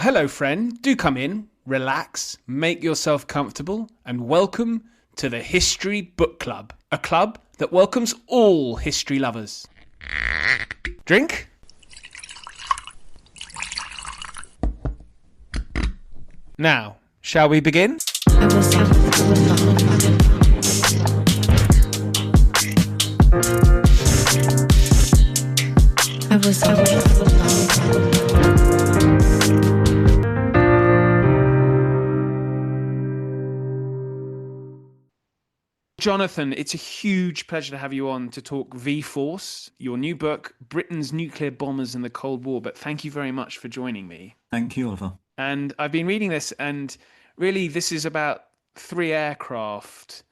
Hello, friend. Do come in, relax, make yourself comfortable, and welcome to the History Book Club, a club that welcomes all history lovers. Drink? Now, shall we begin? Jonathan, it's a huge pleasure to have you on to talk V-Force, your new book, Britain's Nuclear Bombers in the Cold War. But thank you very much for joining me. Thank you, Oliver. And I've been reading this, and really this is about three aircraft,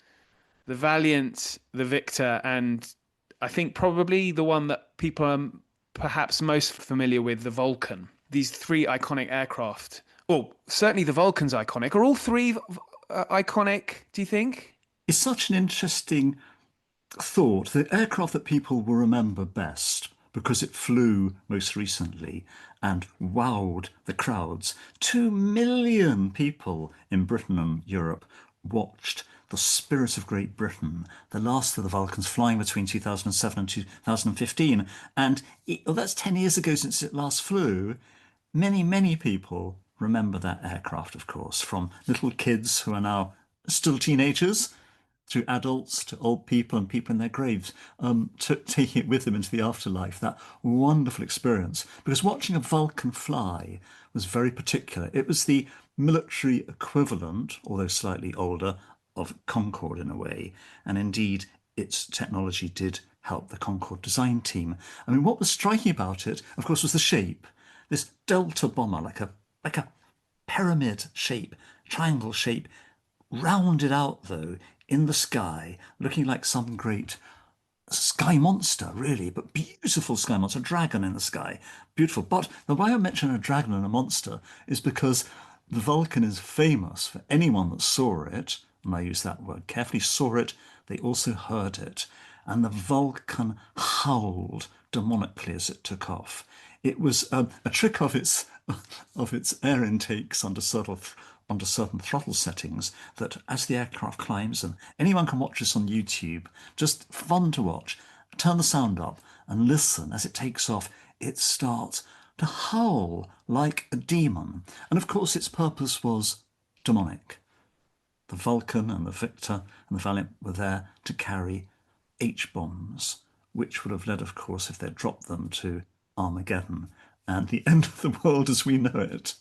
the Valiant, the Victor, and I think probably the one that people are perhaps most familiar with, the Vulcan. These three iconic aircraft. Well, certainly the Vulcan's iconic. Are all three iconic, do you think? It's such an interesting thought. The aircraft that people will remember best because it flew most recently and wowed the crowds. 2 million people in Britain and Europe watched the Spirit of Great Britain, the last of the Vulcans, flying between 2007 and 2015. And that's 10 years ago since it last flew. Many people remember that aircraft, of course, from little kids who are now still teenagers, through adults to old people and people in their graves, taking it with them into the afterlife, that wonderful experience. Because watching a Vulcan fly was very particular. It was the military equivalent, although slightly older, of Concorde in a way. And indeed, its technology did help the Concorde design team. I mean, what was striking about it, of course, was the shape. This delta bomber, like a pyramid shape, triangle shape, rounded out, though, in the sky, looking like some great sky monster, really, but beautiful sky monster, a dragon in the sky. Beautiful. But the why I mention a dragon and a monster is because the Vulcan is famous for anyone that saw it, and I use that word carefully, saw it, they also heard it. And the Vulcan howled demonically as it took off. It was a trick of its air intakes under certain throttle settings that as the aircraft climbs, and anyone can watch this on YouTube, just fun to watch, turn the sound up and listen as it takes off, it starts to howl like a demon. And of course its purpose was demonic. The Vulcan and the Victor and the Valiant were there to carry H-bombs, which would have led, of course, if they'd dropped them, to Armageddon and the end of the world as we know it.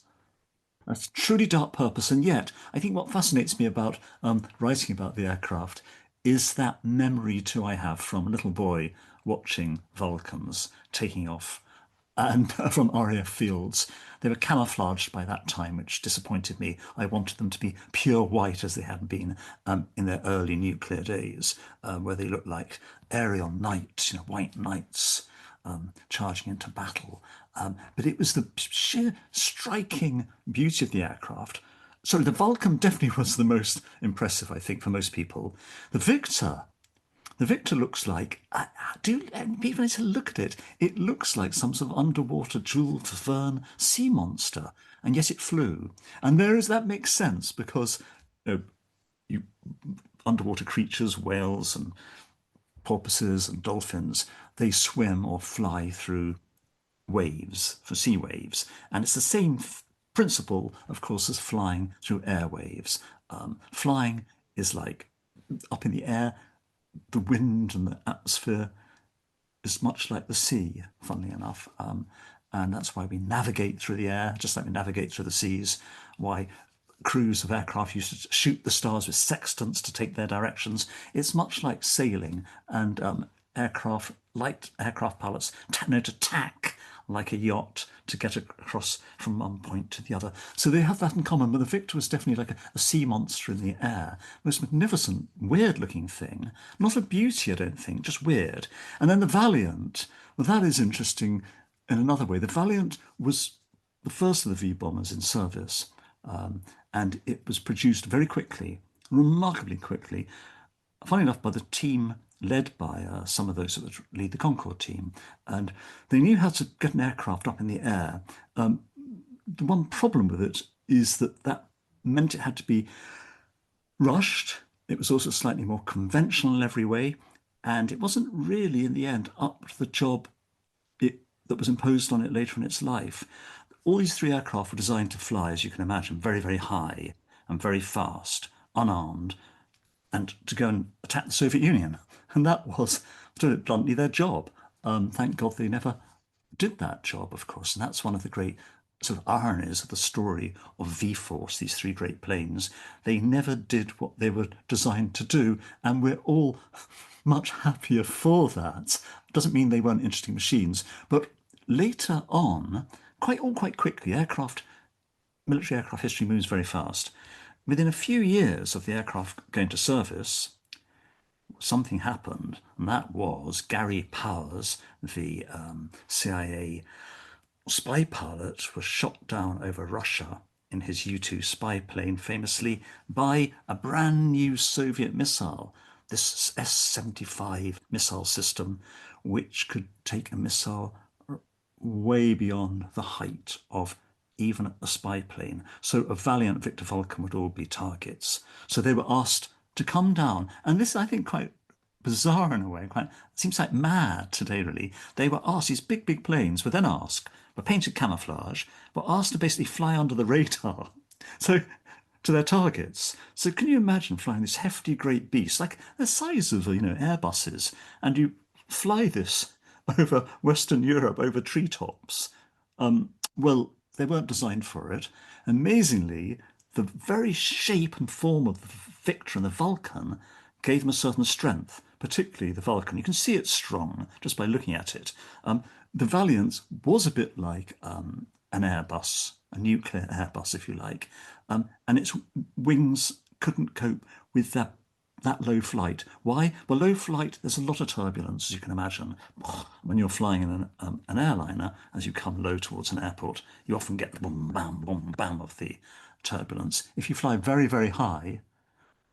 That's a truly dark purpose, and yet I think what fascinates me about writing about the aircraft is that memory too I have from a little boy watching Vulcans taking off and from RAF fields. They were camouflaged by that time, which disappointed me. I wanted them to be pure white as they had been in their early nuclear days, where they looked like aerial knights, white knights charging into battle. But it was the sheer striking beauty of the aircraft. Sorry, the Vulcan definitely was the most impressive, I think, for most people. The Victor looks like, people need to look at it. It looks like some sort of underwater Jules Verne sea monster, and yet it flew. And that makes sense because underwater creatures, whales and porpoises and dolphins, they swim or fly through waves, for sea waves. And it's the same principle, of course, as flying through airwaves. Flying is like up in the air. The wind and the atmosphere is much like the sea, funnily enough. And that's why we navigate through the air, just like we navigate through the seas, why crews of aircraft used to shoot the stars with sextants to take their directions. It's much like sailing, and light aircraft pilots know to tack like a yacht to get across from one point to the other. So they have that in common, but the Victor was definitely like a sea monster in the air. Most magnificent, weird-looking thing. Not a beauty, I don't think, just weird. And then the Valiant, well, that is interesting in another way. The Valiant was the first of the V-bombers in service, and it was produced very quickly, remarkably quickly, funny enough, by the team led by some of those that would lead the Concorde team. And they knew how to get an aircraft up in the air the one problem with it is that that meant it had to be rushed. It was also slightly more conventional in every way, and it wasn't really, in the end, up to the job that was imposed on it later in its life. All these three aircraft were designed to fly, as you can imagine, very, very high and very fast, unarmed, and to go and attack the Soviet Union. And that was, to put it bluntly, their job. Thank God they never did that job, of course. And that's one of the great sort of ironies of the story of V-Force, these three great planes. They never did what they were designed to do, and we're all much happier for that. Doesn't mean they weren't interesting machines, but later on, quite quickly, military aircraft history moves very fast. Within a few years of the aircraft going to service, something happened, and that was Gary Powers, the CIA spy pilot, was shot down over Russia in his U-2 spy plane, famously by a brand new Soviet missile, this S-75 missile system, which could take a missile way beyond the height of even a spy plane. So a Valiant Victor Vulcan would all be targets. So they were asked to come down. And this, I think, quite bizarre in a way, quite seems like mad today, really. They were asked, these big planes were then asked, were painted camouflage, were asked to basically fly under the radar. So to their targets. So can you imagine flying this hefty great beast, like the size of, Airbuses, and you fly this over Western Europe, over treetops? Well, they weren't designed for it. Amazingly, the very shape and form of the Victor and the Vulcan gave them a certain strength, particularly the Vulcan. You can see it's strong just by looking at it. The Valiant was a bit like an Airbus, a nuclear Airbus, if you like, and its wings couldn't cope with that low flight. Why? Well, low flight, there's a lot of turbulence, as you can imagine. When you're flying in an airliner, as you come low towards an airport, you often get the boom, bam of the turbulence. If you fly very, very high,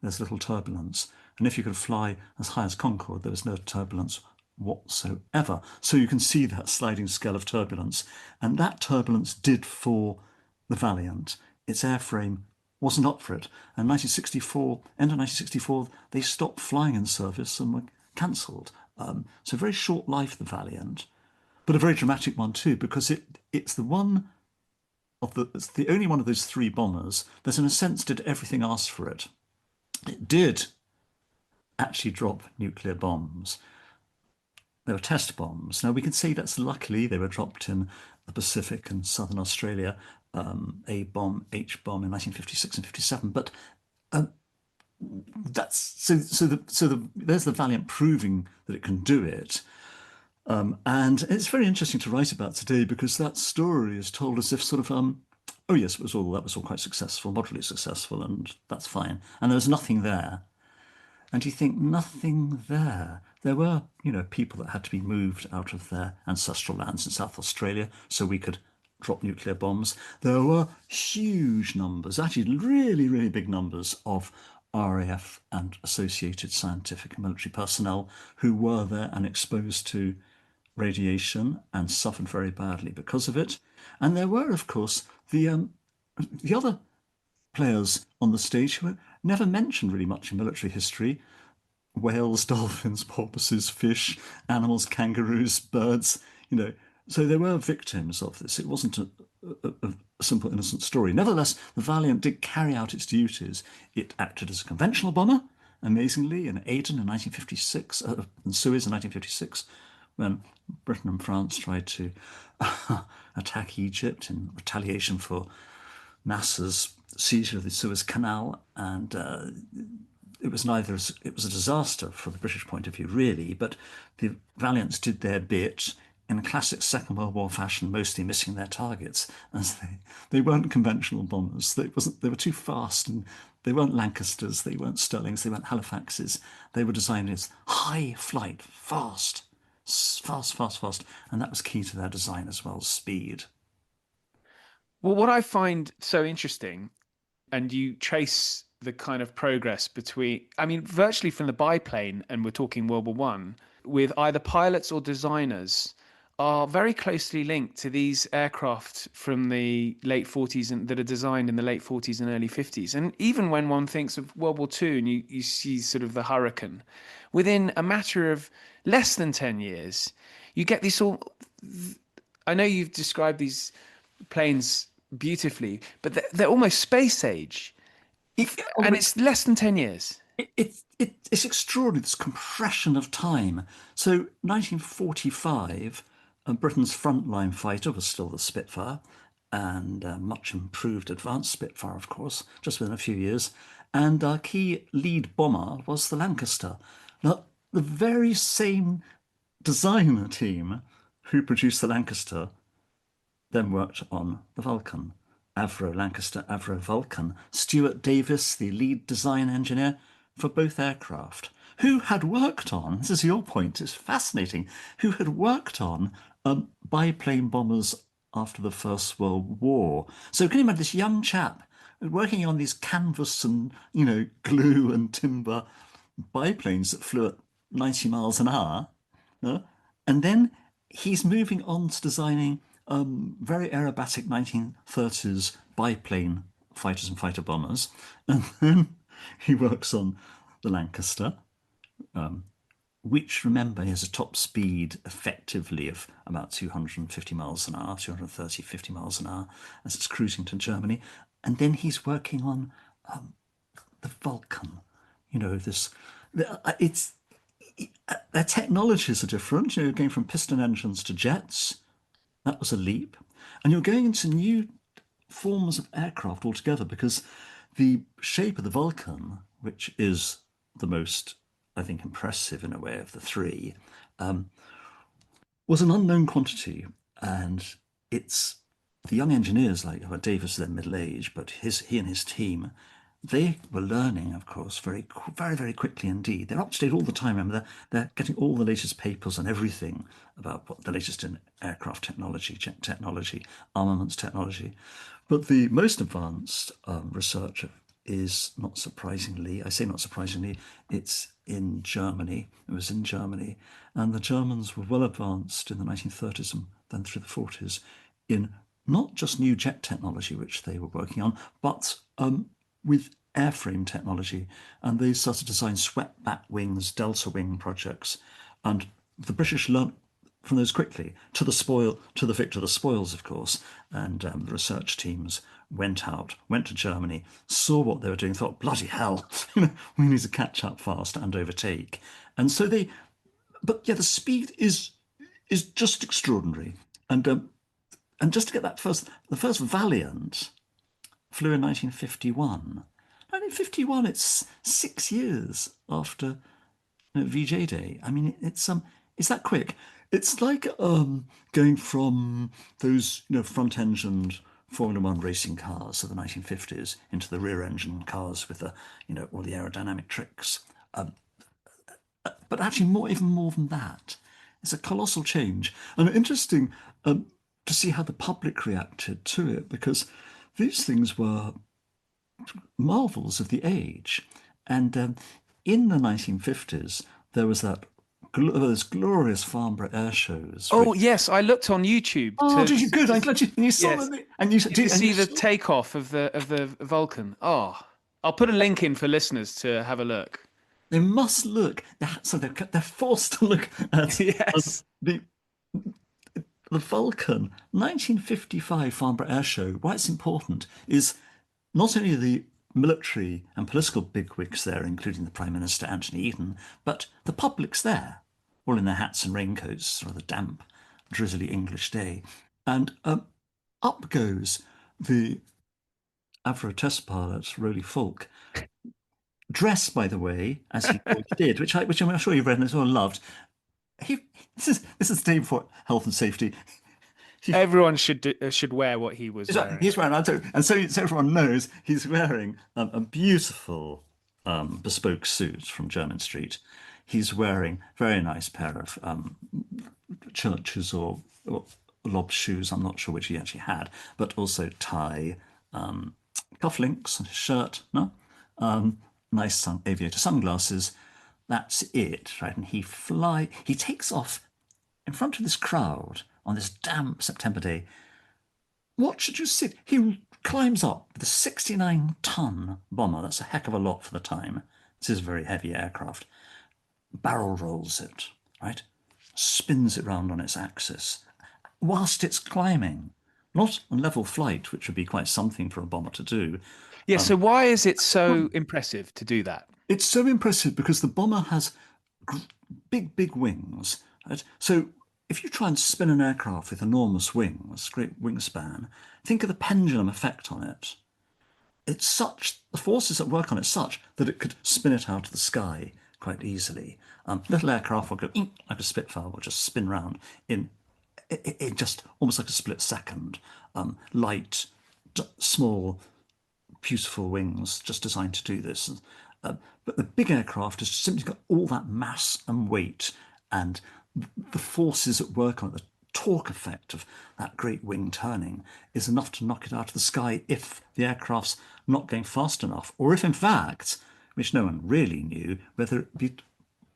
there's little turbulence. And if you could fly as high as Concorde, there was no turbulence whatsoever. So you can see that sliding scale of turbulence. And that turbulence did for the Valiant. Its airframe wasn't up for it. And 1964, end of 1964, they stopped flying in service and were cancelled. So very short life, the Valiant, but a very dramatic one too, because it's the only one of those three bombers that in a sense did everything asked for it. It did actually drop nuclear bombs. They were test bombs. Now we can say that's luckily they were dropped in the Pacific and southern Australia, A bomb, H bomb in 1956 and 57. But that's there's the Valiant proving that it can do it. And it's very interesting to write about today because that story is told as if sort of oh yes, that was all quite successful, moderately successful, and that's fine. And there was nothing there. And you think nothing there. There were, people that had to be moved out of their ancestral lands in South Australia so we could drop nuclear bombs. There were huge numbers, actually really, really big numbers of RAF and associated scientific and military personnel who were there and exposed to radiation and suffered very badly because of it. And there were, of course, the other players on the stage who were never mentioned really much in military history. Whales, dolphins, porpoises, fish, animals, kangaroos, birds, So there were victims of this. It wasn't a simple, innocent story. Nevertheless, the Valiant did carry out its duties. It acted as a conventional bomber, amazingly, in Aden in 1956, in Suez in 1956, when Britain and France tried to attack Egypt in retaliation for Nasser's seizure of the Suez Canal, and it was a disaster from the British point of view, really. But the Valiants did their bit in a classic Second World War fashion, mostly missing their targets, as they weren't conventional bombers. They were too fast, and they weren't Lancasters, they weren't Stirlings, they weren't Halifaxes. They were designed as high flight, fast, and that was key to their design as well, speed. Well, what I find so interesting, and you trace the kind of progress between, I mean, virtually from the biplane, and we're talking World War One, with either pilots or designers are very closely linked to these aircraft from the late 40s and that are designed in the late 40s and early 50s. And even when one thinks of World War II and you see sort of the Hurricane, within a matter of less than 10 years, you get these all. I know you've described these planes beautifully, but they're almost space age. And it's less than 10 years. It's extraordinary, this compression of time. So 1945, Britain's frontline fighter was still the Spitfire, and much improved advanced Spitfire, of course, just within a few years. And our key lead bomber was the Lancaster. Now, the very same designer team who produced the Lancaster then worked on the Vulcan. Avro Lancaster, Avro Vulcan. Stuart Davis, the lead design engineer for both aircraft, who had worked on, this is your point, it's fascinating, who had worked on biplane bombers after the First World War. So can you imagine this young chap working on these canvas and, glue and timber biplanes that flew at 90 miles an hour, uh, and then he's moving on to designing very aerobatic 1930s biplane fighters and fighter bombers. And then he works on the Lancaster, which, remember, has a top speed effectively of about 250 miles an hour, 230, 50 miles an hour as it's cruising to Germany. And then he's working on the Vulcan. This, it's, their technologies are different. Going from piston engines to jets, that was a leap. And you're going into new forms of aircraft altogether because the shape of the Vulcan, which is the most, I think, impressive in a way of the three, was an unknown quantity. And it's the young engineers like Davis, they're middle age, but he and his team, they were learning, of course, very, very, very quickly indeed. They're up to date all the time. Remember, they're getting all the latest papers and everything about what the latest in aircraft technology, jet technology, armaments technology. But the most advanced research is, not surprisingly, I say not surprisingly, it's in Germany. It was in Germany. And the Germans were well advanced in the 1930s and then through the 40s in not just new jet technology, which they were working on, but with airframe technology. And they started to design swept back wings, delta wing projects. And the British learnt from those quickly to the spoil, to the victor, the spoils, of course. And the research teams went to Germany, saw what they were doing, thought, bloody hell, we need to catch up fast and overtake. And so but yeah, the speed is just extraordinary. And just to get the first Valiant flew in 1951. 1951, it's 6 years after VJ Day. I mean, it's that quick. It's like going from those front-engined Formula One racing cars of the 1950s into the rear-engine cars with the all the aerodynamic tricks. But actually, even more than that, it's a colossal change, and interesting to see how the public reacted to it because these things were marvels of the age. And in the 1950s, there was those glorious Farnborough air shows. Oh, yes, I looked on YouTube Oh, did you? Good. I'm glad you saw yes, that. And you to see the takeoff of the Vulcan. Oh, I'll put a link in for listeners to have a look. they must look. So they're forced to look at Yes. the the Vulcan 1955 Farnborough Air Show. Why it's important is not only the military and political bigwigs there, including the Prime Minister Anthony Eden, but the public's there, all in their hats and raincoats, rather damp, drizzly English day. And up goes the Avro test pilot, Roly Falk, dressed, by the way, as he always did, which I'm sure you've read and as well loved. He, this is the day before health and safety. Everyone should wear what he was wearing. He's wearing, and so everyone knows he's wearing a beautiful bespoke suit from Jermyn Street. He's wearing a very nice pair of churches or lob shoes. I'm not sure which he actually had, but also tie, cufflinks, shirt, no, nice aviator sunglasses. That's it, right? And he takes off in front of this crowd on this damp September day, what should you see? He climbs up with a 69-ton bomber. That's a heck of a lot for the time. This is a very heavy aircraft. Barrel rolls it, right? Spins it round on its axis whilst it's climbing. Not on level flight, which would be quite something for a bomber to do. Yeah, so Um, why is it so impressive to do that? it's so impressive because the bomber has big, big wings. Right? So if you try and spin an aircraft with enormous wings, great wingspan, think of the pendulum effect on it. It's such, the forces that work on it such that it could spin it out of the sky quite easily. Little aircraft will go like a Spitfire, will just spin round in just almost like a split second. Light, small, beautiful wings just designed to do this. But the big aircraft has simply got all that mass and weight and the forces at work on it, the torque effect of that great wing turning is enough to knock it out of the sky if the aircraft's not going fast enough, or if in fact, which no one really knew, whether it be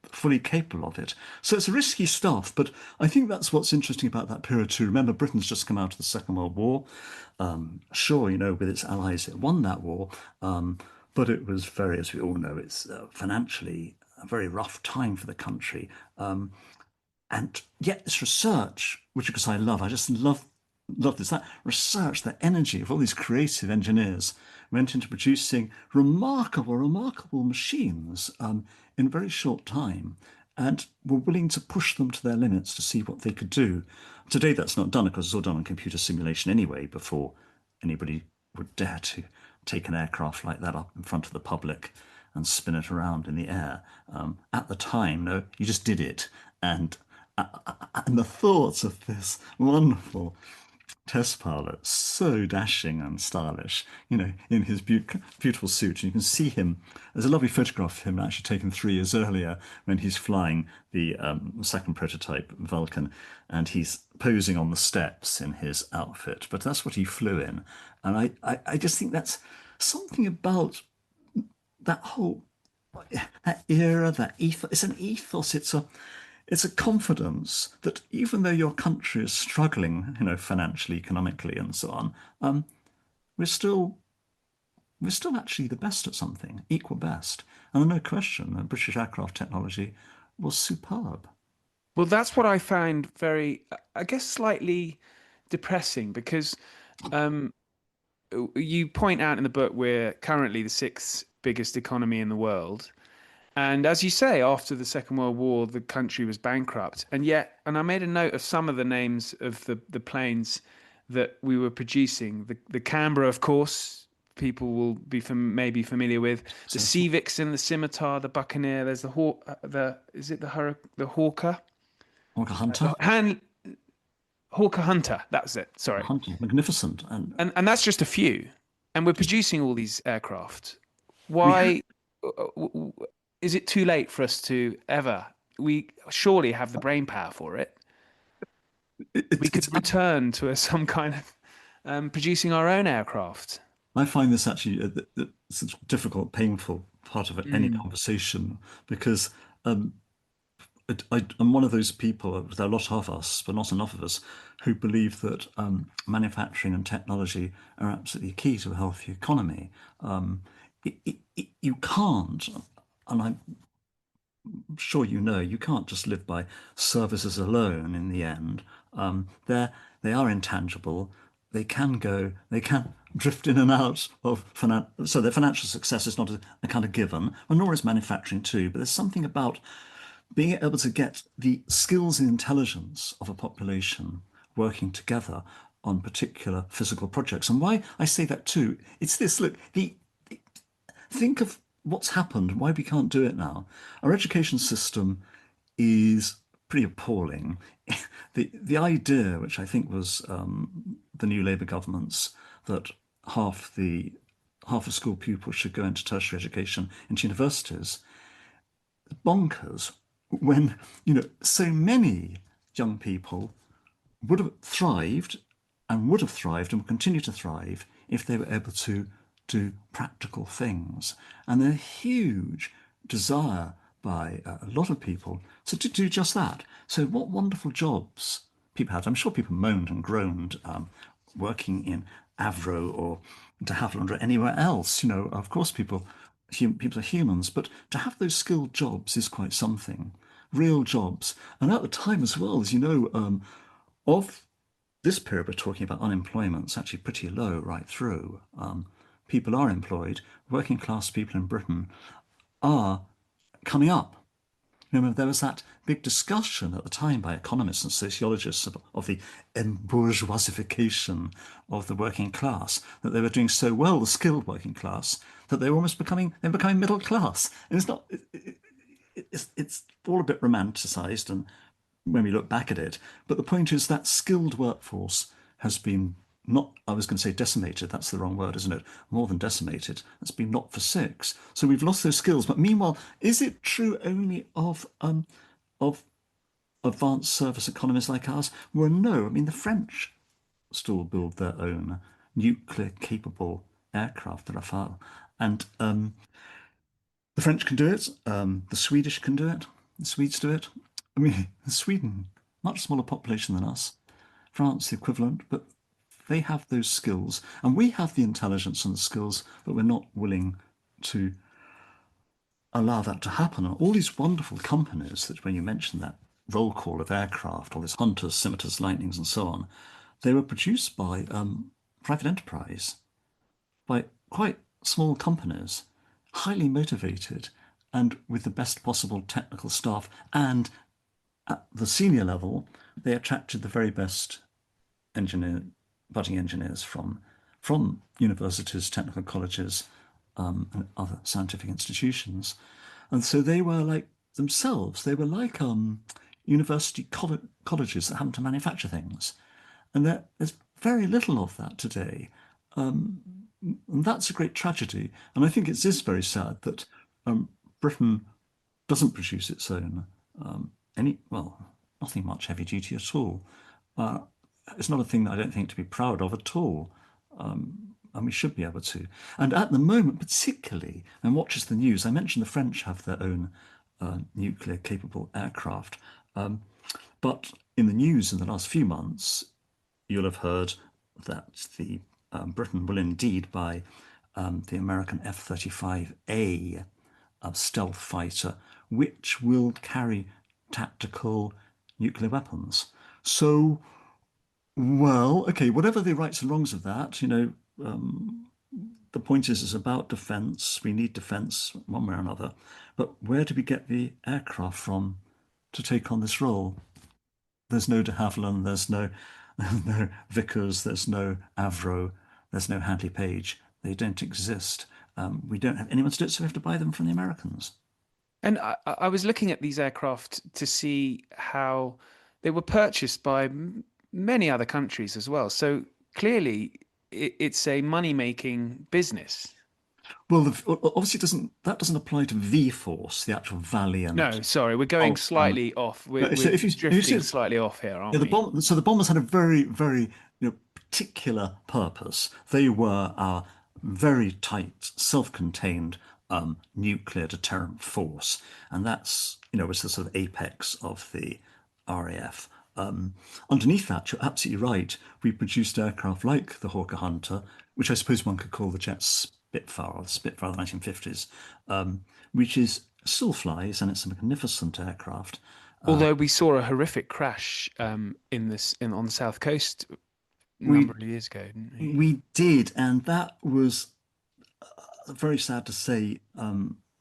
fully capable of it. So it's risky stuff, but I think that's what's interesting about that period too. Remember, Britain's just come out of the Second World War. Sure, with its allies, it won that war, but it was very, as we all know, it's financially a very rough time for the country. And yet this research, which because I love, I just love this, that research, that energy of all these creative engineers went into producing remarkable, remarkable machines in a very short time and were willing to push them to their limits to see what they could do. Today that's not done because it's all done on computer simulation anyway before anybody would dare to take an aircraft like that up in front of the public and spin it around in the air. At the time, no, you just did it. And the thoughts of this wonderful test pilot, so dashing and stylish, in his beautiful suit. And you can see him. There's a lovely photograph of him actually taken 3 years earlier when he's flying the second prototype Vulcan, and he's posing on the steps in his outfit. But that's what he flew in, and I just think that's something about that whole that era, that ethos. It's an ethos. It's a confidence that even though your country is struggling, financially, economically, and so on, we're still we're still actually the best at something, equal best. And no question, the British aircraft technology was superb. Well, that's what I find very, I guess, slightly depressing because um, you point out in the book we're currently the sixth biggest economy in the world. And as you say, after the Second World War, the country was bankrupt. And yet, and I made a note of some of the names of the planes that we were producing. The Canberra, of course, people will be maybe familiar with. The So, Sea Vixen, the Scimitar, the Buccaneer. There's the is it the Hawker? like a hunter, Han, Hawker Hunter. That's it. a Sorry. hunter, magnificent. And And that's just a few. And we're producing all these aircraft. we have, Why is it too late for us to ever? We surely have the brain power for it. We it's could return to some kind of producing our own aircraft. I find this actually it's a difficult, painful part of any Mm. conversation because um, I'm one of those people, there are a lot of us, but not enough of us, who believe that manufacturing and technology are absolutely key to a healthy economy. You can't, and I'm sure you can't just live by services alone in the end. They are intangible. They can drift in and out of so their financial success is not a kind of given, and nor is manufacturing too. But there's something about being able to get the skills and intelligence of a population working together on particular physical projects. And why I say that too, it's this, look, think of what's happened and why we can't do it now. Our education system is pretty appalling. The idea, which I think was the new Labour government's, that half of school pupils should go into tertiary education into universities, bonkers when so many young people would have thrived and would have thrived and would continue to thrive if they were able to do practical things. And the huge desire by a lot of people to do just that. So what wonderful jobs people had. I'm sure people moaned and groaned working in Avro or de Havilland or anywhere else. Of course, people are humans, but to have those skilled jobs is quite something. Real jobs. And at the time as well, as you know, of this period we're talking about, unemployment's actually pretty low right through. People are employed. Working class people in Britain are coming up. There was that big discussion at the time by economists and sociologists of the embourgeoisification of the working class, that they were doing so well, the skilled working class, that they were almost becoming middle class. And it's not, it's all a bit romanticized and when we look back at it. But the point is that skilled workforce has been not, I was going to say decimated, that's the wrong word, isn't it? More than decimated. It's been knocked for six. So we've lost those skills. But meanwhile, is it true only of advanced service economies like ours? Well, no. I mean, the French still build their own nuclear capable aircraft, the Rafale. And the French can do it. The Swedish can do it. The Swedes do it. I mean, Sweden, much smaller population than us. France, the equivalent, but they have those skills. And we have the intelligence and the skills, but we're not willing to allow that to happen. And all these wonderful companies that, when you mentioned that roll call of aircraft, all these Hunters, Scimitars, Lightnings, and so on, they were produced by private enterprise, by quite small companies, highly motivated, and with the best possible technical staff. And at the senior level, they attracted the very best budding engineers from universities, technical colleges, and other scientific institutions. And so they were like themselves. They were like university colleges that happen to manufacture things. And there's very little of that today. And that's a great tragedy. And I think it is very sad that Britain doesn't produce its own nothing much heavy duty at all. It's not a thing that I don't think to be proud of at all. And we should be able to. And at the moment, particularly, and watches the news, I mentioned the French have their own nuclear capable aircraft. But in the news in the last few months, you'll have heard that the Britain will indeed buy the American F-35A stealth fighter, which will carry tactical nuclear weapons. So, well, okay, whatever the rights and wrongs of that, the point is it's about defence. We need defence one way or another. But where do we get the aircraft from to take on this role? There's no de Havilland, there's no no Vickers, there's no Avro, there's no Hadley Page. They don't exist. We don't have anyone to do it, so we have to buy them from the Americans. And I was looking at these aircraft to see how they were purchased by many other countries as well. So clearly, it's a money-making business. Well, obviously, doesn't apply to V Force, the actual Valiant. No, sorry, we're going slightly off. We're, So we're if you drifting see, slightly off here, aren't yeah, we? the bombers had a very, very, particular purpose. They were our very tight, self-contained nuclear deterrent force, and that's was the sort of apex of the RAF. Underneath that, you're absolutely right. We produced aircraft like the Hawker Hunter, which I suppose one could call the Jet Spitfire or the Spitfire of the 1950s, which is still flies and it's a magnificent aircraft. Although we saw a horrific crash on the south coast a number We of years ago, didn't we? we did, and that was very sad to say,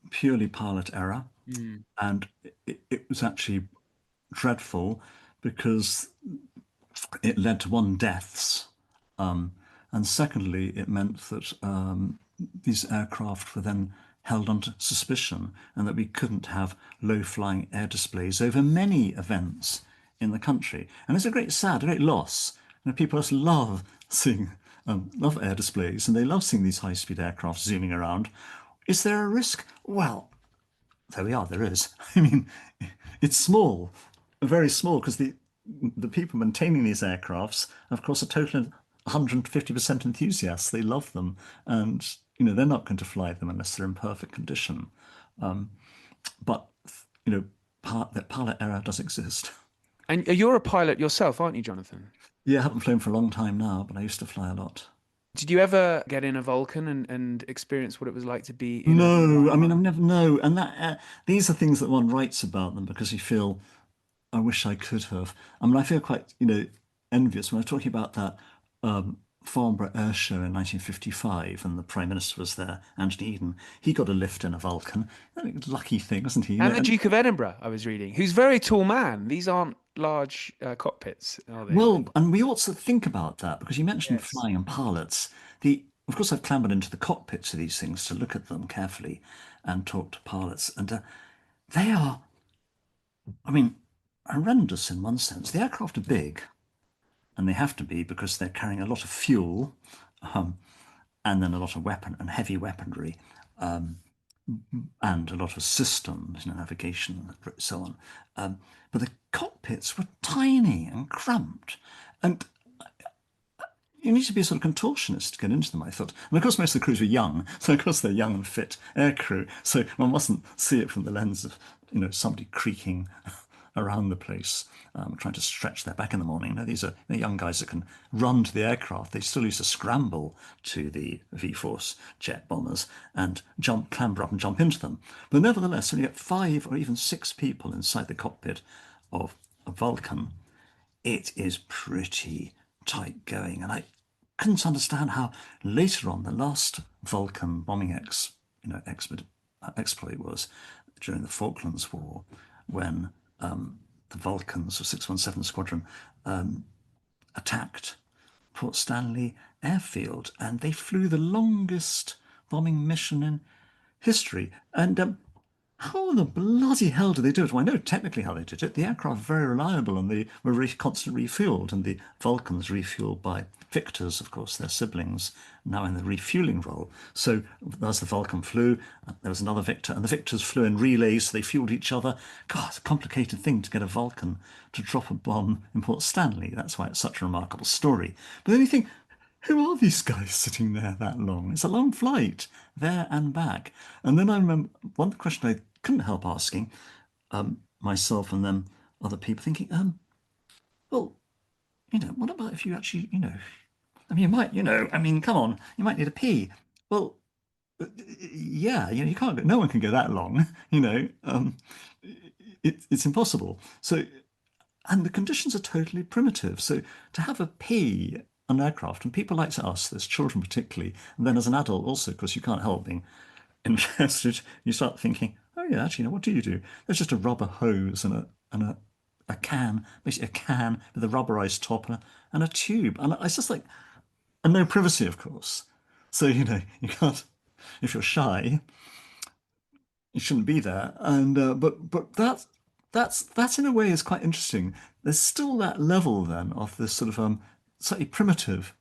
purely pilot error, Mm. and it was actually dreadful because it led to one deaths, um, and secondly, it meant that these aircraft were then held under suspicion, and that we couldn't have low-flying air displays over many events in the country. And it's a a great loss. People just love seeing, love air displays, and they love seeing these high-speed aircraft zooming around. Is there a risk? Well, there we are. There is. I mean, it's small, very small, because the people maintaining these aircrafts, of course, are totally 150% enthusiasts. They love them, and they're not going to fly them unless they're in perfect condition. But you know, that pilot error does exist. And you're a pilot yourself, aren't you, Jonathan? Yeah, I haven't flown for a long time now, but I used to fly a lot. Did you ever get in a Vulcan and experience what it was like to be in a No, I mean, one? I've never, no. And that, these are things that one writes about them because you feel, I wish I could have. I mean, I feel quite, envious when I'm talking about that Farnborough Air Show in 1955, and the Prime Minister was there, Anthony Eden. He got a lift in a Vulcan. I think lucky thing, wasn't he? And the And Duke of Edinburgh, I was reading, who's a very tall man. These aren't large cockpits, are they? well, and we ought to think about that because you mentioned Yes. flying and pilots. Of course, I've clambered into the cockpits of these things to look at them carefully and talk to pilots, and they are, I mean, horrendous in one sense. The aircraft are big, and they have to be because they're carrying a lot of fuel, um, and then a lot of weapon and heavy weaponry, and a lot of systems, navigation, and so on. But the cockpits were tiny and cramped, and you need to be a sort of contortionist to get into them, I thought. And of course, most of the crews were young, so of course they're young and fit air crew. So one mustn't see it from the lens of, somebody creaking around the place, trying to stretch their back in the morning. No, these are the young guys that can run to the aircraft. They still used to scramble to the V-Force jet bombers and clamber up and jump into them. But nevertheless, when you get 5 or even 6 people inside the cockpit of a Vulcan, it is pretty tight going. And I couldn't understand how later on the last Vulcan bombing exploit was during the Falklands War when the Vulcans of 617 Squadron attacked Port Stanley airfield and they flew the longest bombing mission in history. And how the bloody hell did they do it? Well, I know technically how they did it. The aircraft were very reliable and they were constantly refueled, and the Vulcans refueled by Victors, of course, their siblings, now in the refueling role. So as the Vulcan flew, there was another Victor, and the Victors flew in relays, so they fueled each other. God, it's a complicated thing to get a Vulcan to drop a bomb in Port Stanley. That's why it's such a remarkable story. But then you think, who are these guys sitting there that long? It's a long flight, there and back. And then I remember one question I couldn't help asking myself and then other people thinking, well, what about if you actually, I mean, you might, I mean, come on, you might need a pee. Well, yeah, you can't go, no one can go that long, it's impossible. So, and the conditions are totally primitive. So to have a pee on an aircraft, and people like us, there's children particularly, and then as an adult also, because you can't help being interested, you start thinking, oh yeah, actually, what do you do? There's just a rubber hose and a can, basically a can with a rubberized top and a tube. And it's just like, and no privacy, of course. So, you can't, if you're shy, you shouldn't be there. And but that's in a way is quite interesting. There's still that level then of this sort of slightly primitive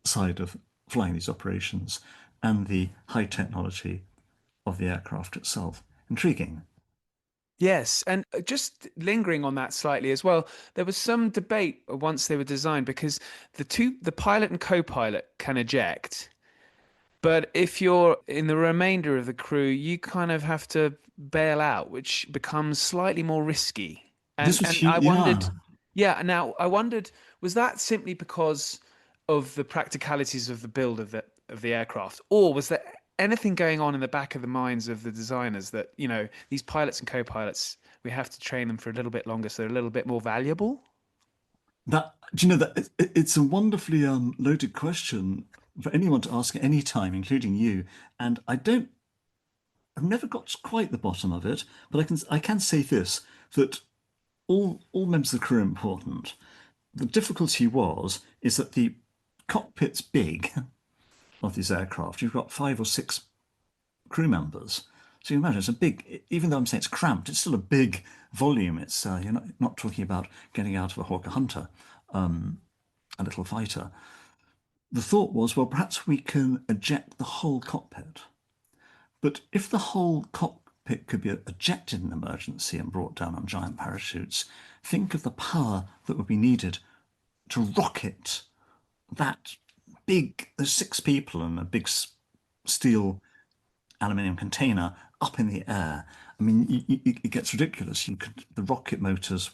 side of flying these operations and the high technology of the aircraft itself. Intriguing. Yes, and just lingering on that slightly as well, there was some debate once they were designed because the pilot and co-pilot can eject, but if you're in the remainder of the crew, you kind of have to bail out, which becomes slightly more risky. This was And I huge. wondered, Yeah. yeah, now I wondered, was that simply because of the practicalities of the build of the aircraft, or was there anything going on in the back of the minds of the designers that, these pilots and co-pilots, we have to train them for a little bit longer so they're a little bit more valuable? Do you know that it's a wonderfully loaded question for anyone to ask at any time, including you. And I've never got to quite the bottom of it, but I can say this, that all members of the crew are important. The difficulty is that the cockpit's big of these aircraft. You've got 5 or 6 crew members. So you imagine it's a big, even though I'm saying it's cramped, it's still a big volume. It's you're not talking about getting out of a Hawker Hunter, a little fighter. The thought was, well, perhaps we can eject the whole cockpit. But if the whole cockpit could be ejected in an emergency and brought down on giant parachutes, think of the power that would be needed to rocket that there's 6 people in a big steel aluminium container up in the air. I mean, it gets ridiculous. The rocket motors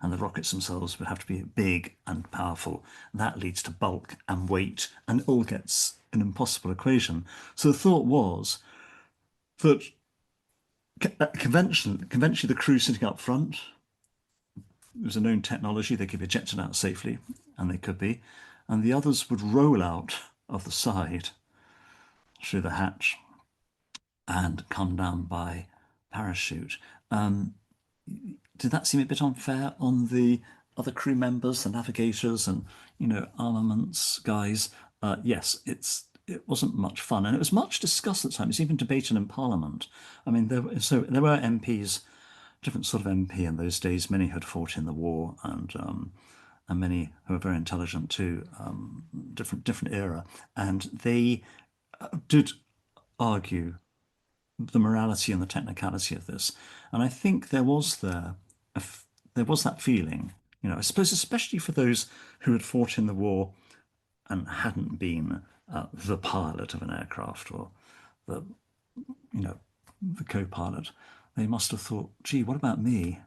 and the rockets themselves would have to be big and powerful. That leads to bulk and weight, and it all gets an impossible equation. So the thought was that conventionally, the crew sitting up front, it was a known technology. They could be ejected out safely, and they could be, and the others would roll out of the side through the hatch and come down by parachute. Um, did that seem a bit unfair on the other crew members, the navigators, and armaments guys? Yes, it wasn't much fun, and it was much discussed at the time. It's even debated in Parliament. I mean, there were MPs, different sort of MP in those days. Many had fought in the war, and many who were very intelligent too. Different era, and they did argue the morality and the technicality of this. And I think there was that feeling, I suppose, especially for those who had fought in the war and hadn't been the pilot of an aircraft or the, you know, the co-pilot. They must have thought, gee, what about me?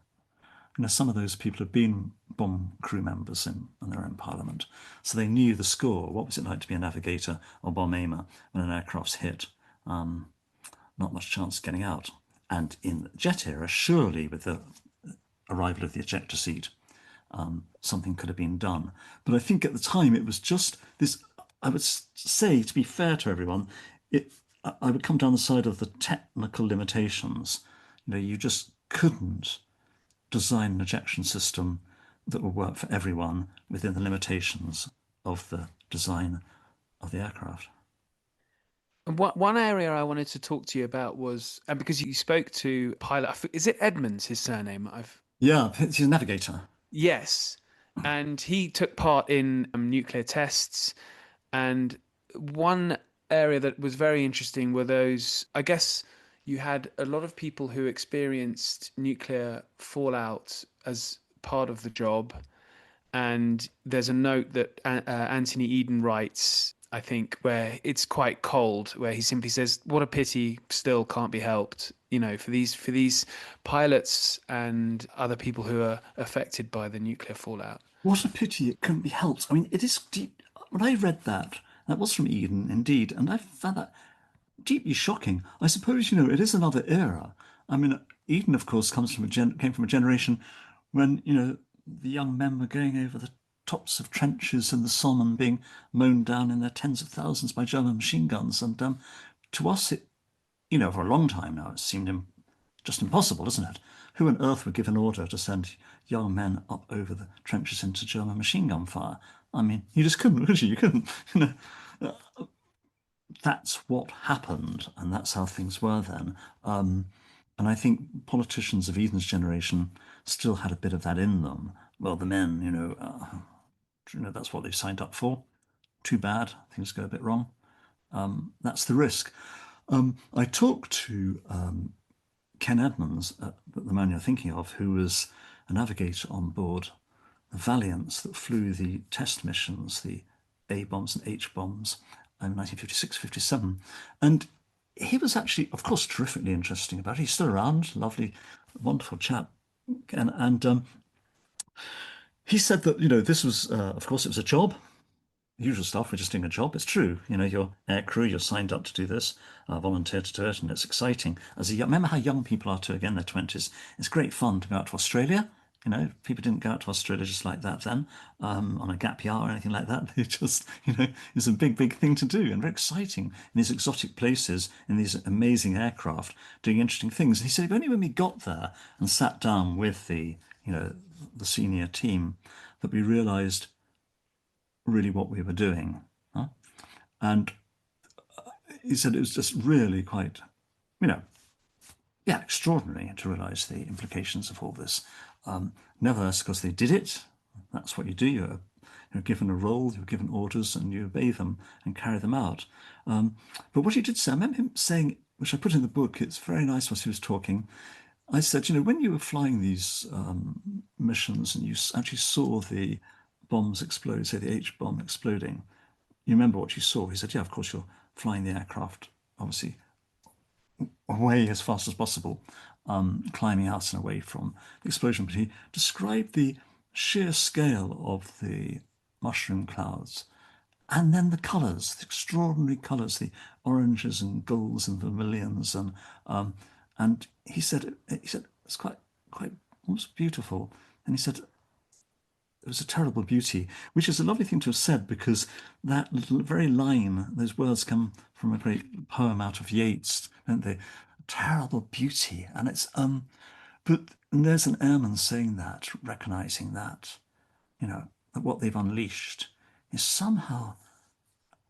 Some of those people had been bomb crew members in their own parliament, so they knew the score. What was it like to be a navigator or bomb aimer when an aircraft's hit? Not much chance of getting out. And in the jet era, surely with the arrival of the ejector seat, something could have been done. But I think at the time it was just this. I would say, to be fair to everyone, I would come down the side of the technical limitations. You just couldn't design an ejection system that would work for everyone within the limitations of the design of the aircraft. And one area I wanted to talk to you about was, and because you spoke to pilot, is it Edmonds, his surname? Yeah, he's a navigator. Yes, and he took part in nuclear tests. And one area that was very interesting were those, I guess you had a lot of people who experienced nuclear fallout as part of the job. And there's a note that Anthony Eden writes, I think, where it's quite cold, where he simply says, "What a pity, still can't be helped." For these pilots and other people who are affected by the nuclear fallout. What a pity it couldn't be helped. I mean, it is deep. When I read that, that was from Eden, indeed, and I found that deeply shocking. I suppose, it is another era. I mean, Eden, of course, came from a generation when, the young men were going over the tops of trenches in the Somme and being mown down in their tens of thousands by German machine guns. And to us, for a long time now, it seemed just impossible, isn't it? Who on earth would give an order to send young men up over the trenches into German machine gun fire? I mean, you just couldn't, could you? You couldn't. That's what happened, and that's how things were then. And I think politicians of Eden's generation still had a bit of that in them. Well, the men, that's what they signed up for. Too bad, things go a bit wrong. That's the risk. I talked to Ken Edmonds, the man you're thinking of, who was a navigator on board the Valiants that flew the test missions, the A bombs and H bombs, in 1956, 57. And he was actually, of course, terrifically interesting about it. He's still around, lovely, wonderful chap. And he said that, this was, of course, it was a job. Usual stuff, we're just doing a job. It's true. You're air crew, you're signed up to do this, volunteer to do it, and it's exciting. Remember how young people are too, again, their 20s. It's great fun to go out to Australia. People didn't go out to Australia just like that then, on a gap year or anything like that. They just, it's a big, big thing to do and very exciting in these exotic places, in these amazing aircraft, doing interesting things. And he said, only when we got there and sat down with the senior team that we realized really what we were doing. Huh? And he said it was just really quite, you know, yeah, extraordinary to realize the implications of all this. Nevertheless, because they did it, that's what you do. You're given a role, you're given orders, and you obey them and carry them out. But what he did say, I remember him saying, which I put in the book, it's very nice as he was talking. I said, when you were flying these missions and you actually saw the bombs explode, say the H bomb exploding, you remember what you saw? He said, yeah, of course, you're flying the aircraft, obviously, away as fast as possible, climbing out and away from the explosion. But he described the sheer scale of the mushroom clouds and then the colours, the extraordinary colours, the oranges and golds and vermilions, and he said it's quite almost beautiful. And he said it was a terrible beauty, which is a lovely thing to have said because that little, very line, those words come from a great poem out of Yeats, don't they? Terrible beauty, and it's but there's an airman saying that, recognizing that, that what they've unleashed is somehow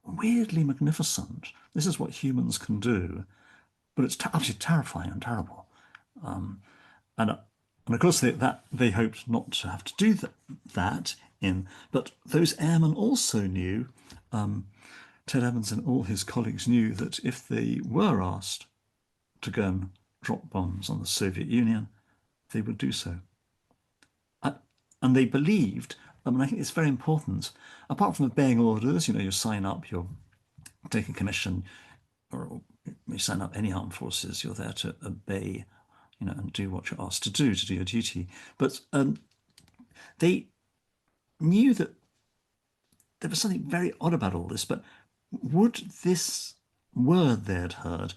weirdly magnificent. This is what humans can do, but it's absolutely terrifying and terrible. And and of course they hoped not to have to do that in. But those airmen also knew. Ted Evans and all his colleagues knew that if they were asked to go and drop bombs on the Soviet Union, they would do so. Uh, And they believed. I mean, I think it's very important. Apart from obeying orders, you sign up, you're taking commission, or you sign up any armed forces, you're there to obey, and do what you're asked to do your duty. But they knew that there was something very odd about all this. But would this word they'd heard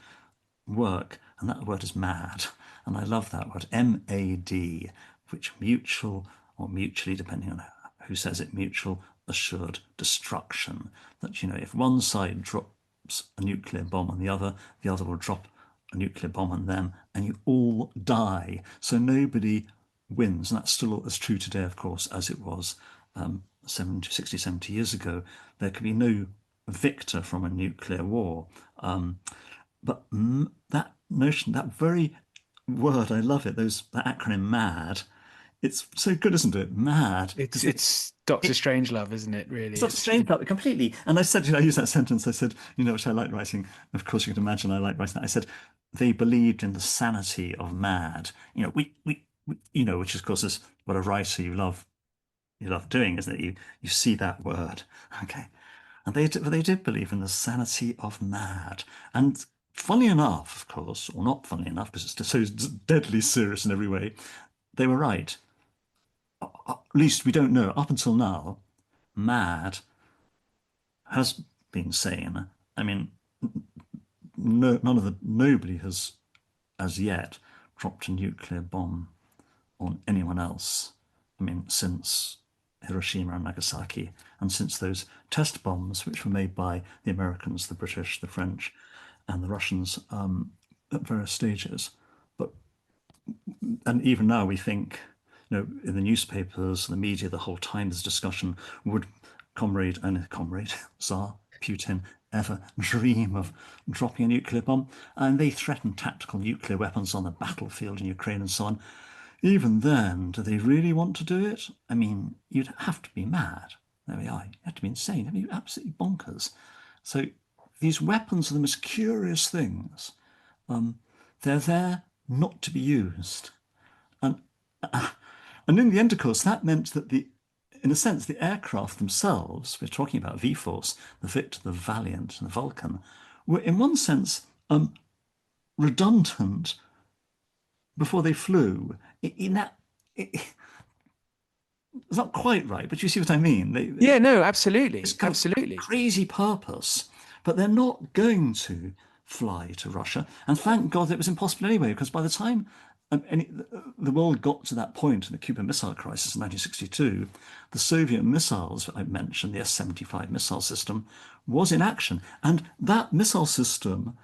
work? And that word is mad. And I love that word, MAD, which mutual or mutually, depending on who says it, mutual assured destruction. That, if one side drops a nuclear bomb on the other will drop a nuclear bomb on them, and you all die. So nobody wins. And that's still as true today, of course, as it was 70, 60, 70 years ago. There can be no victor from a nuclear war. But that notion, that very word, I love it, that acronym MAD, it's so good, isn't it? MAD. It's Because it's Doctor it, Strangelove, isn't it? it's Really, not strange about it completely. And I said, I used that sentence, I said, which I like writing. Of course, you can imagine I like writing that. I said, they believed in the sanity of MAD. Which of course is what a writer you love doing, isn't it? You see that word. Okay. And they did believe in the sanity of mad. And funny enough, of course, or not funny enough, because it's so deadly serious in every way, they were right. At least we don't know. Up until now, mad has been sane. I mean, nobody has as yet dropped a nuclear bomb on anyone else. I mean, since Hiroshima and Nagasaki, and since those test bombs, which were made by the Americans, the British, the French, and the Russians at various stages. But and even now we think, in the newspapers, the media, the whole time there's discussion: would comrade Tsar Putin ever dream of dropping a nuclear bomb? And they threaten tactical nuclear weapons on the battlefield in Ukraine and so on. Even then, do they really want to do it? I mean, you'd have to be mad. There we are. You have to be insane. I mean, absolutely bonkers. So these weapons are the most curious things. They're there not to be used. And and in the end, of course, that meant that in a sense, the aircraft themselves, we're talking about V-Force, the Victor, the Valiant, and the Vulcan, were in one sense redundant before they flew. In that, it's not quite right, but you see what I mean. yeah, no, This absolutely, kind of absolutely. crazy purpose, but they're not going to fly to Russia. And thank God it was impossible anyway, because by the time the world got to that point in the Cuban Missile Crisis in 1962, the Soviet missiles I mentioned, the S-75 missile system, was in action. And that missile system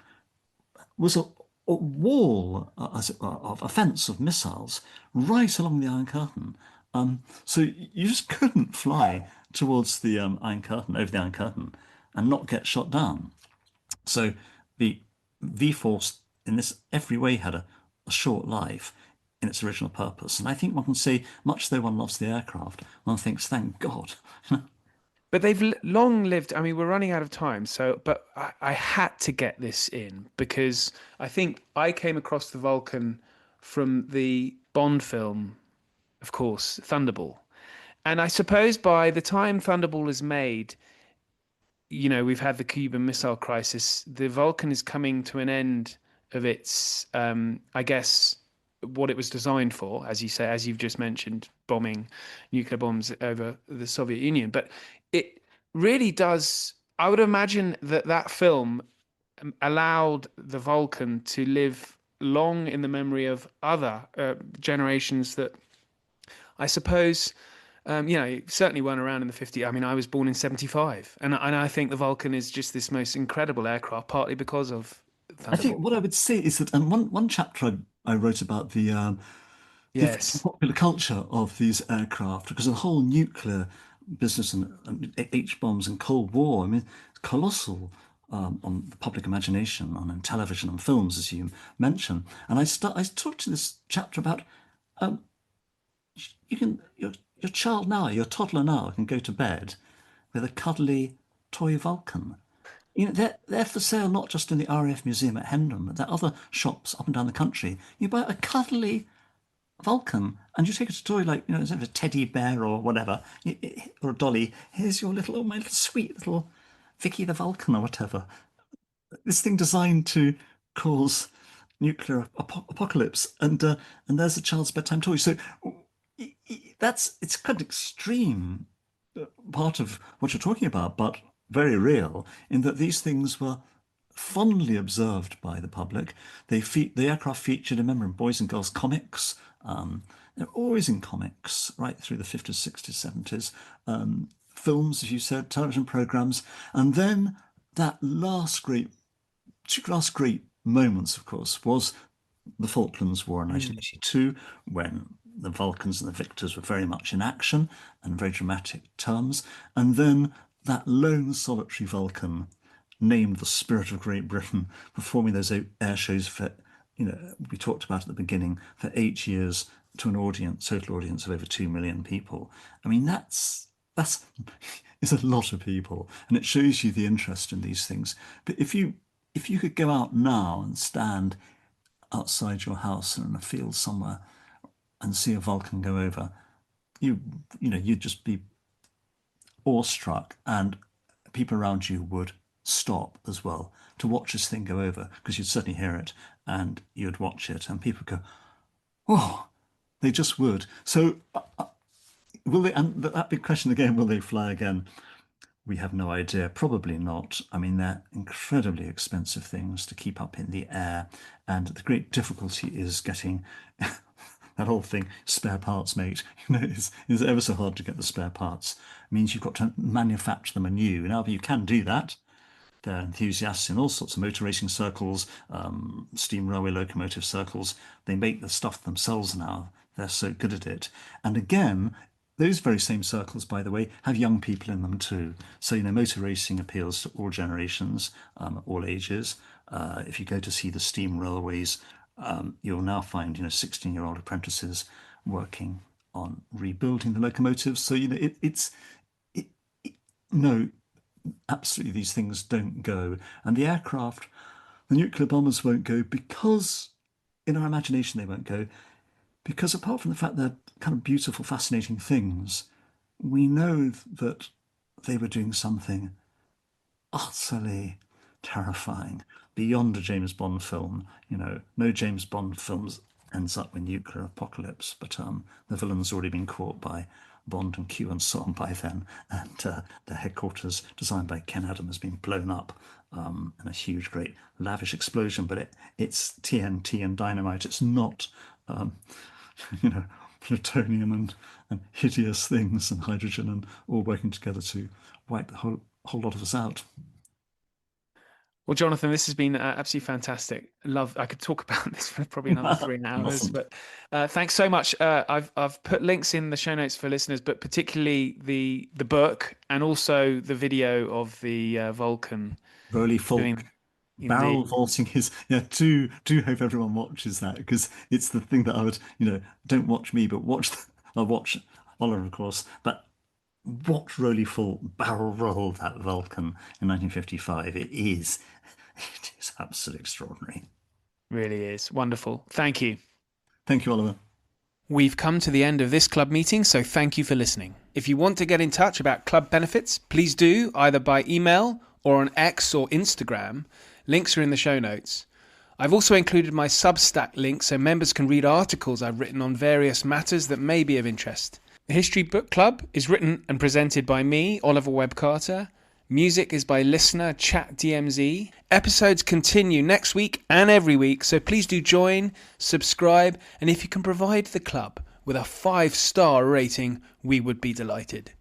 was a wall, of a fence of missiles right along the Iron Curtain. So you just couldn't fly towards the Iron Curtain, over the Iron Curtain, and not get shot down. So the V-Force, in this every way, had a short life in its original purpose. And I think one can say, much though one loves the aircraft, one thinks, thank God. But they've long lived. I mean, we're running out of time, so but I had to get this in because I think I came across the Vulcan from the Bond film, of course, Thunderball. And I suppose by the time Thunderball is made, we've had the Cuban Missile Crisis. The Vulcan is coming to an end of its, I guess, what it was designed for, as you say, as you've just mentioned, bombing nuclear bombs over the Soviet Union. But it really does. I would imagine that that film allowed the Vulcan to live long in the memory of other generations that I suppose, certainly weren't around in the 50s. I mean, I was born in 75, and I think the Vulcan is just this most incredible aircraft, partly because of I think Thunderball. what I would say is that, and one chapter I wrote about the Yes. popular culture of these aircraft, because the whole nuclear business and H bombs and Cold War, I mean, colossal on the public imagination, on television and films, as you mentioned. And I talked in this chapter about um, you can your child now, your toddler now, can go to bed with a cuddly toy Vulcan. You know, they're for sale not just in the RAF Museum at Hendon, but there are other shops up and down the country. You buy a cuddly Vulcan, and you take it to a toy like, instead of a teddy bear or whatever, or a dolly. Here's your little, oh, my little sweet little Vicky the Vulcan or whatever. This thing designed to cause nuclear apocalypse, and there's a child's bedtime toy. So it's kind of extreme part of what you're talking about, but very real in that these things were fondly observed by the public. The aircraft featured, remember, in boys and girls comics. They're always in comics right through the 50s, 60s, 70s. Films, as you said, television programs, and then that two last great moments, of course, was the Falklands War in Mm. 1982, when the Vulcans and the victors were very much in action and very dramatic terms. And then that lone solitary Vulcan, named the Spirit of Great Britain, performing those air shows for, we talked about at the beginning, for 8 years to an total audience of over 2 million people. I mean, that's is a lot of people, and it shows you the interest in these things. But if you could go out now and stand outside your house in a field somewhere and see a Vulcan go over, you you'd just be awestruck, and people around you would stop as well to watch this thing go over, because you'd certainly hear it and you'd watch it, and people go, oh, they just would. So will they? And that big question again: will they fly again? We have no idea. Probably not. I mean, they're incredibly expensive things to keep up in the air, and the great difficulty is getting that whole thing, spare parts, mate. It's ever so hard to get the spare parts. It means you've got to manufacture them anew. Now, you can do that. They're enthusiasts in all sorts of motor racing circles, steam railway locomotive circles. They make the stuff themselves now. They're so good at it. And again, those very same circles, by the way, have young people in them too. So, motor racing appeals to all generations, all ages. If you go to see the steam railways, you'll now find, 16-year-old apprentices working on rebuilding the locomotives. So, no, absolutely these things don't go. And the nuclear bombers won't go because, in our imagination, they won't go. Because apart from the fact they're kind of beautiful, fascinating things, we know that they were doing something utterly terrifying, beyond a James Bond film. No James Bond films ends up with nuclear apocalypse, but the villain's already been caught by Bond and Q and so on by then, and their headquarters, designed by Ken Adam, has been blown up in a huge, great, lavish explosion. But it's TNT and dynamite. It's not, you know, plutonium and hideous things and hydrogen and all working together to wipe the whole lot of us out. Well, Jonathan, this has been absolutely fantastic. Love. I could talk about this for probably another 3 hours, Mustn't. but thanks so much. I've put links in the show notes for listeners, but particularly the book and also the video of the Vulcan Roly doing. Falk barrel Indeed. vaulting is, yeah, do hope everyone watches that, because it's the thing that I would, don't watch me, but I watch Oliver, of course, but watch Roly Falk barrel roll that Vulcan in 1955. It is absolutely extraordinary. Really is wonderful. Thank you. Thank you, Oliver. We've come to the end of this club meeting, so thank you for listening. If you want to get in touch about club benefits, please do, either by email or on X or Instagram. Links are in the show notes. I've also included my Substack link so members can read articles I've written on various matters that may be of interest. The History Book Club is written and presented by me, Oliver Webb-Carter. Music is by listener Chat DMZ. Episodes continue next week and every week, so please do join, subscribe, and if you can provide the club with a 5-star rating, we would be delighted.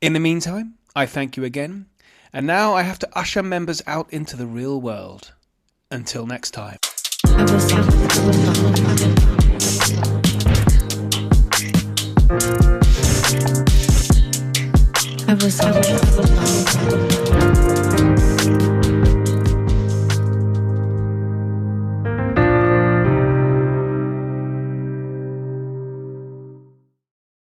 In the meantime, I thank you again, and now I have to usher members out into the real world. Until next time.